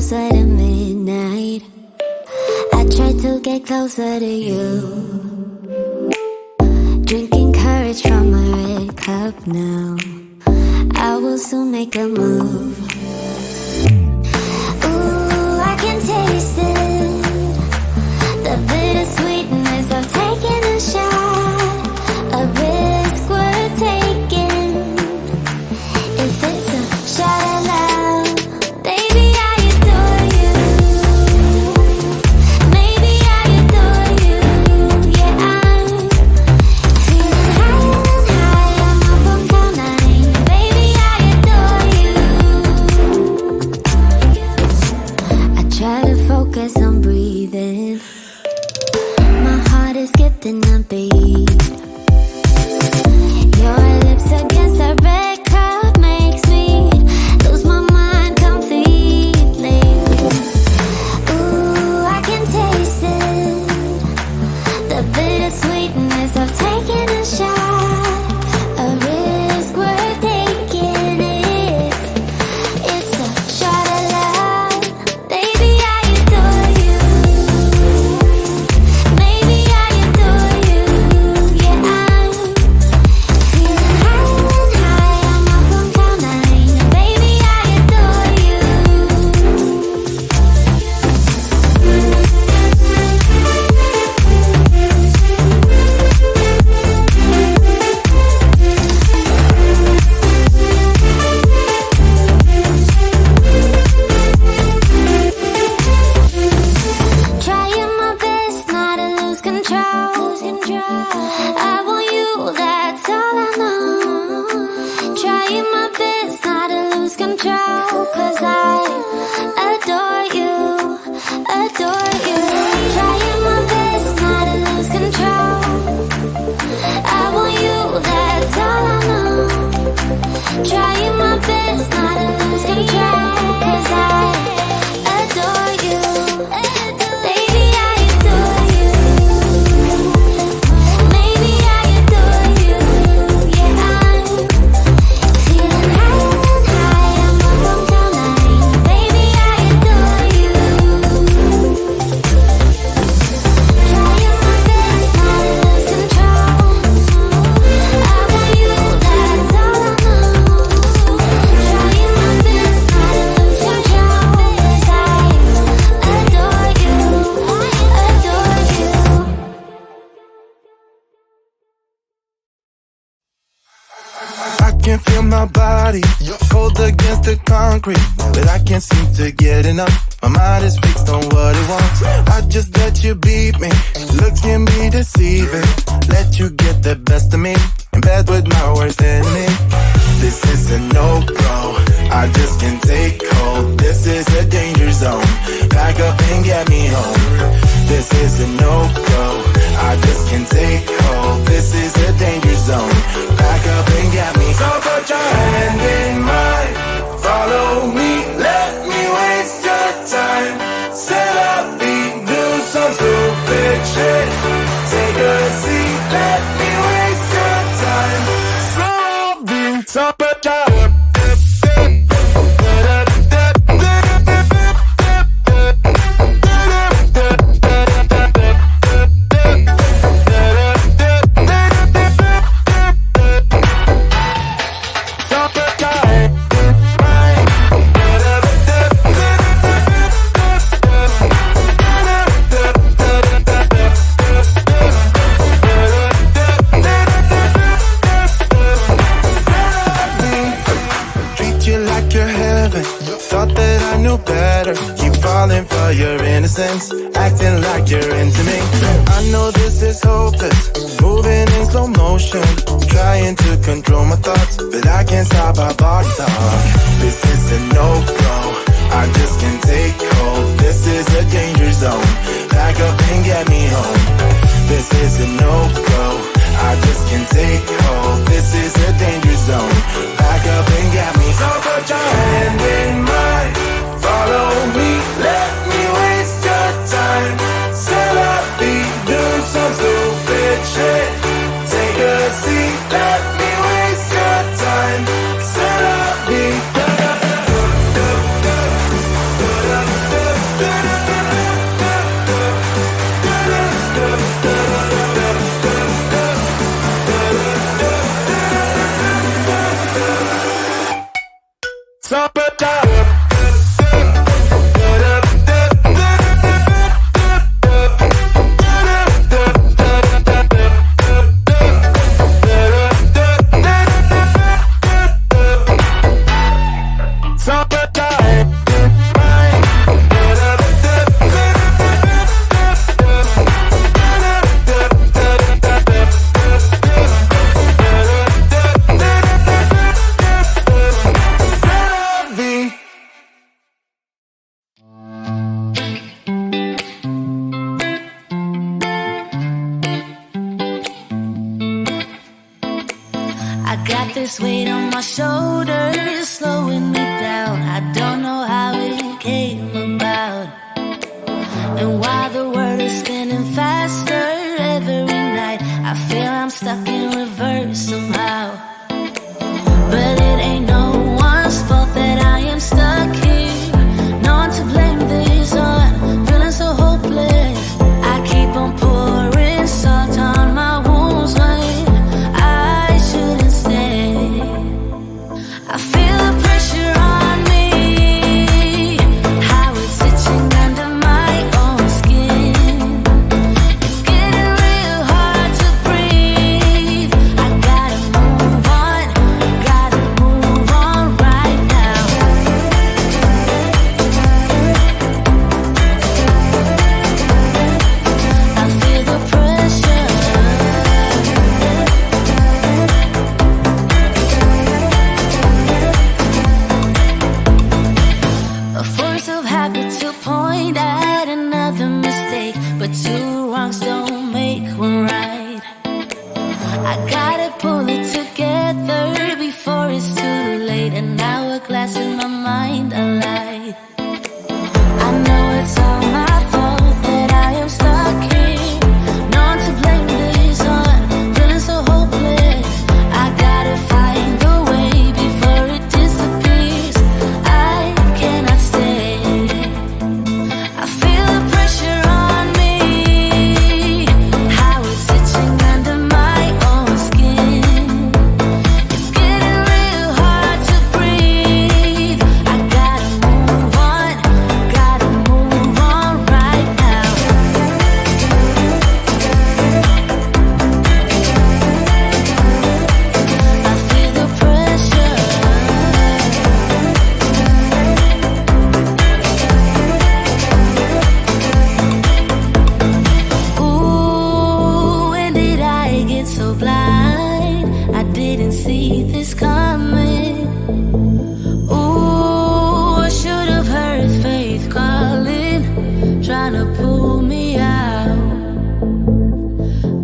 closer to midnight. I try to get closer to you. Drinking courage from a red cup now. I will soon make a move. Ooh, I can taste it. The bittersweetness of taking a shot. A risk worth taking. If it's a shot of love, baby, I adore you. Maybe I adore you. Yeah, I'm feeling higher and higher. I'm up on cloud nine. Baby, I adore you. I try to focus on breathing. My heart is skipping a beat. Your lips against a red cup makes me lose my mind completely. Ooh, I can taste it. The bittersweetness of taking a shot. A risk worth taking it. It's a shot of love. Baby, I adore you. Maybe I adore you. Yeah, I'm feeling higher and higher. I'm up on cloud nine. Baby, I adore you. Trying my best not to lose control. I want you, that's all I know. Trying my best not to lose control. 'Cause I adore you, adore you. Trying my best not to lose control. I want you, that's all I know. Trying my best not to lose control. 'Cause I adore you. Baby, I adore you. Maybe I adore you. Yeah, I'm feeling higher and higher. I'm up on cloud nine. Baby, I adore you. Trying my best not to lose control. I want you, that's all I know. Trying my best not to lose control. 'Cause I adore you, adore you. I can feel my body cold against the concrete, but I can't seem to get enough. My mind is fixed on what it wants. I just let you beat me. Looks can be deceiving. Let you get the best of me. In bed with my worst enemy. This is a no-go. I just can't take hold. This is a danger zone. Back up and get me home. This is a no-go. I just can't take hold. This is a danger zone. Back up and get me. So put your hand in mine. Follow me. Let me waste your time. Set up feet. Do some stupid shit. Take a seat. Let me waste your time. So put your better. Keep falling for your innocence, acting like you're into me. I know this is hopeless, moving in slow motion, trying to control my thoughts, but I can't stop our body talk. This is a no-go, I just can't take hold. This is a danger zone, back up and get me home. This is a no-go, I just can't take hold. This is a danger zone, back up and get me. So put your hand in mine. Follow me, let me waste your time. Set up beat, do some stupid shit. Take a seat, let me waste your time. Set up beat. got this weight on my shoulders, slowing me down. I don't know how it came about. And while the world is spinning faster every night, I feel I'm stuck in reverse somehow. But it ain't no one's fault that I am stuck here. No one to blame this on, feeling so hopeless. I keep on pouring salt on my wounds when I shouldn't stay. I feel the pressure on me, how it's itching under my own skin. It's getting real hard to breathe. I gotta move on right now. I feel the pressure. A force of habit to point at another mistake, but two wrongs don't make one right. I gotta pull it together before it's too late. An hourglass in my mind, a lie. I know it's all my fault that I am stuck here. No one to blame this on, feeling so hopeless. I gotta find a way before it disappears. I cannot stay. I feel the pressure on me, how it's itching under my own skin. It's getting real hard to breathe. I gotta move on right now. I feel the pressure. Ooh, when did I get so blind? I didn't see this coming. Ooh, I should have heard faith calling, trying to pull me out.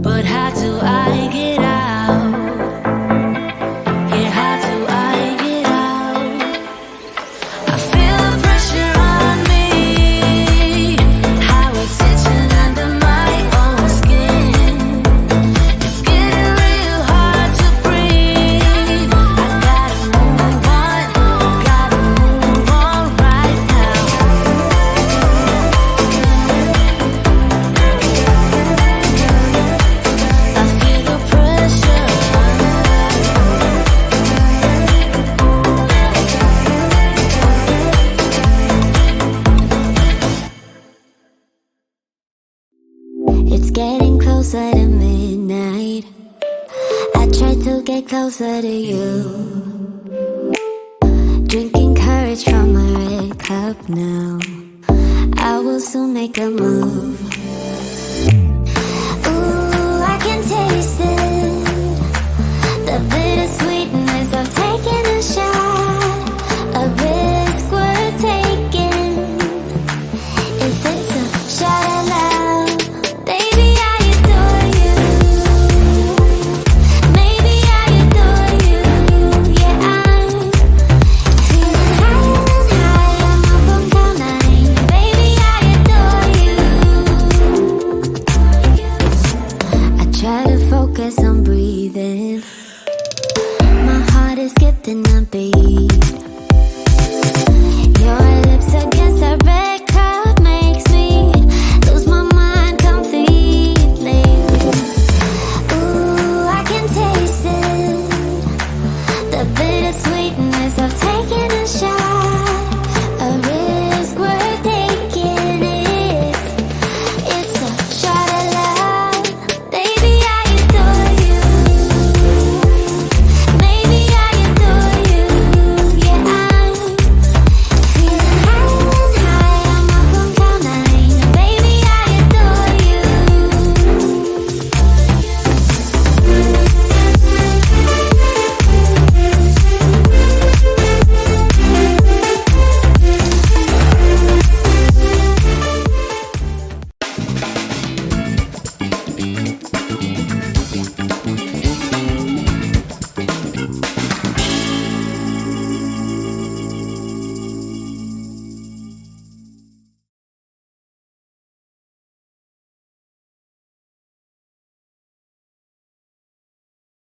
But how do I get out? Yeah, how do I get out? I feel the pressure on me, how it's itching under my own skin. It's getting real hard to breathe. I gotta move on right now. I feel the pressure. It's getting closer to midnight. I try to get closer to you, drinking courage from a red cup now. I will soon make a move. Ooh, I can taste it, the bittersweetness of taking a shot, a risk worth taking. If it's a shot at love, baby, I adore you. Maybe I adore you. Yeah, I'm feeling higher and higher. I'm up on cloud nine. Baby, I adore you. I try to focus on breathing. My heart is skipping a beat.